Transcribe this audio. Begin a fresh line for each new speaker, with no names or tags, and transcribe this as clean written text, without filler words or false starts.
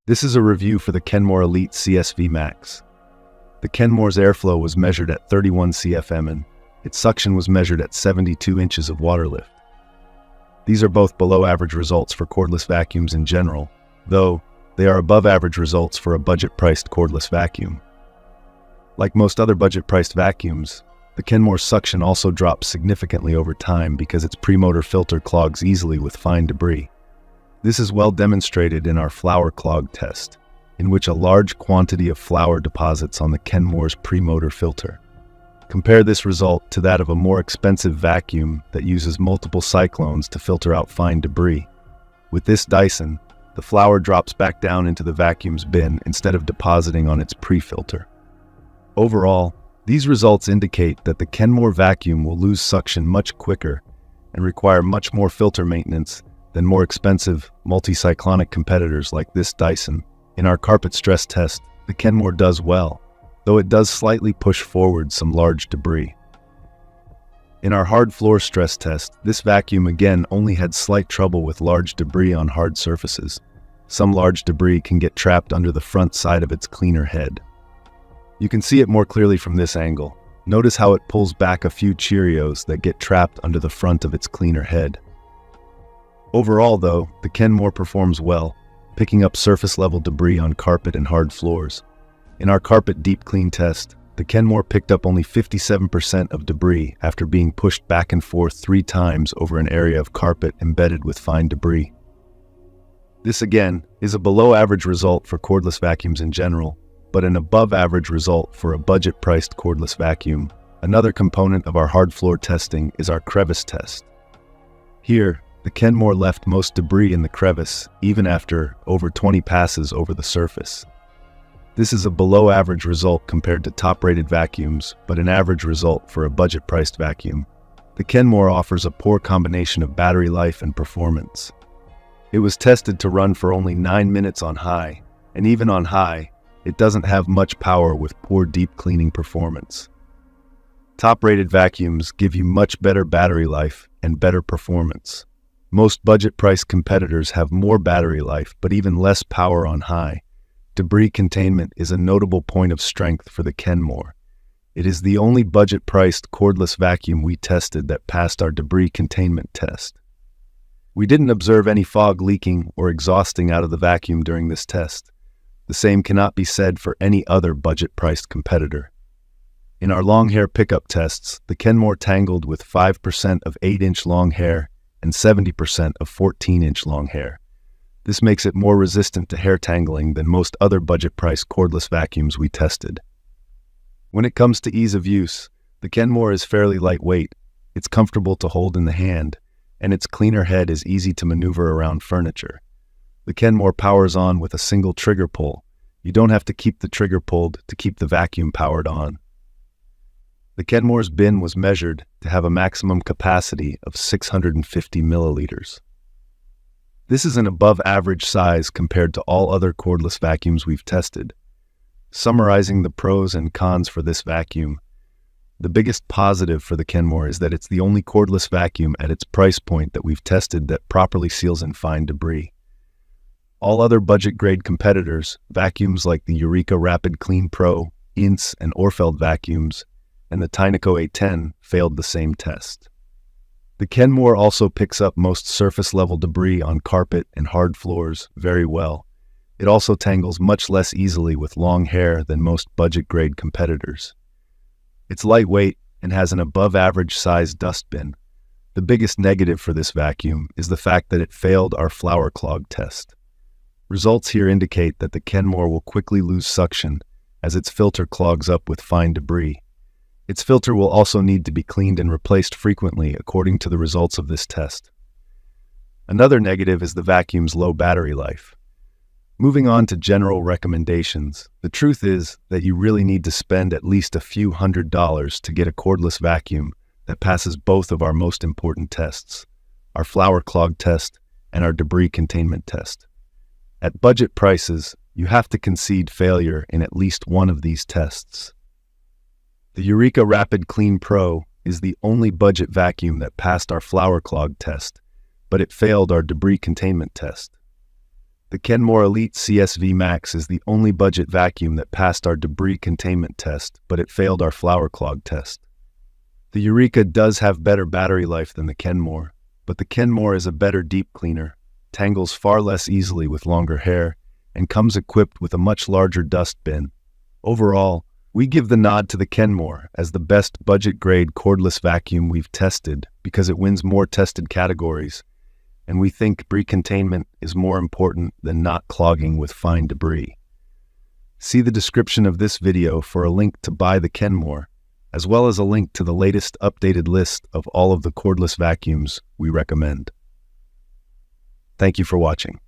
This is a review for the Kenmore Elite CSV Max. The Kenmore's airflow was measured at 31 CFM and its suction was measured at 72 inches of water lift. These are both below average results for cordless vacuums in general, though they are above average results for a budget-priced cordless vacuum. Like most other budget-priced vacuums, the Kenmore suction also drops significantly over time because its premotor filter clogs easily with fine debris. This is well demonstrated in our flour clog test, in which a large quantity of flour deposits on the Kenmore's premotor filter. Compare this result to that of a more expensive vacuum that uses multiple cyclones to filter out fine debris. With this Dyson, the flour drops back down into the vacuum's bin instead of depositing on its pre-filter. Overall, these results indicate that the Kenmore vacuum will lose suction much quicker and require much more filter maintenance than more expensive multi-cyclonic competitors like this Dyson. In our carpet stress test, the Kenmore does well, though it does slightly push forward some large debris. In our hard floor stress test, this vacuum again only had slight trouble with large debris on hard surfaces. Some large debris can get trapped under the front side of its cleaner head. You can see it more clearly from this angle. Notice how it pulls back a few Cheerios that get trapped under the front of its cleaner head. Overall, though, the Kenmore performs well, picking up surface-level debris on carpet and hard floors. In our carpet deep clean test, the Kenmore picked up only 57% of debris after being pushed back and forth 3 times over an area of carpet embedded with fine debris. This, again, is a below-average result for cordless vacuums in general, but an above-average result for a budget-priced cordless vacuum. Another component of our hard floor testing is our crevice test. Here, the Kenmore left most debris in the crevice, even after over 20 passes over the surface. This is a below-average result compared to top-rated vacuums, but an average result for a budget-priced vacuum. The Kenmore offers a poor combination of battery life and performance. It was tested to run for only 9 minutes on high, and even on high, it doesn't have much power with poor deep cleaning performance. Top-rated vacuums give you much better battery life and better performance. Most budget-priced competitors have more battery life, but even less power on high. Debris containment is a notable point of strength for the Kenmore. It is the only budget-priced cordless vacuum we tested that passed our debris containment test. We didn't observe any fog leaking or exhausting out of the vacuum during this test. The same cannot be said for any other budget-priced competitor. In our long hair pickup tests, the Kenmore tangled with 5% of 8-inch long hair and 70% of 14-inch long hair. This makes it more resistant to hair tangling than most other budget-priced cordless vacuums we tested. When it comes to ease of use, the Kenmore is fairly lightweight, it's comfortable to hold in the hand, and its cleaner head is easy to maneuver around furniture. The Kenmore powers on with a single trigger pull. You don't have to keep the trigger pulled to keep the vacuum powered on. The Kenmore's bin was measured to have a maximum capacity of 650 milliliters. This is an above-average size compared to all other cordless vacuums we've tested. Summarizing the pros and cons for this vacuum, the biggest positive for the Kenmore is that it's the only cordless vacuum at its price point that we've tested that properly seals in fine debris. All other budget-grade competitors, vacuums like the Eureka Rapid Clean Pro, Ince, and Orfeld vacuums, and the Tyneco A10 failed the same test. The Kenmore also picks up most surface-level debris on carpet and hard floors very well. It also tangles much less easily with long hair than most budget-grade competitors. It's lightweight and has an above-average size dustbin. The biggest negative for this vacuum is the fact that it failed our flour clog test. Results here indicate that the Kenmore will quickly lose suction as its filter clogs up with fine debris. Its filter will also need to be cleaned and replaced frequently according to the results of this test. Another negative is the vacuum's low battery life. Moving on to general recommendations, the truth is that you really need to spend at least a few $100s to get a cordless vacuum that passes both of our most important tests, our flour clog test and our debris containment test. At budget prices, you have to concede failure in at least one of these tests. The Eureka Rapid Clean Pro is the only budget vacuum that passed our flour clog test, but it failed our debris containment test. The Kenmore Elite CSV Max is the only budget vacuum that passed our debris containment test, but it failed our flower clog test. The Eureka does have better battery life than the Kenmore, but the Kenmore is a better deep cleaner, tangles far less easily with longer hair, and comes equipped with a much larger dust bin. Overall, we give the nod to the Kenmore as the best budget-grade cordless vacuum we've tested because it wins more tested categories, and we think debris containment is more important than not clogging with fine debris. See the description of this video for a link to buy the Kenmore, as well as a link to the latest updated list of all of the cordless vacuums we recommend. Thank you for watching.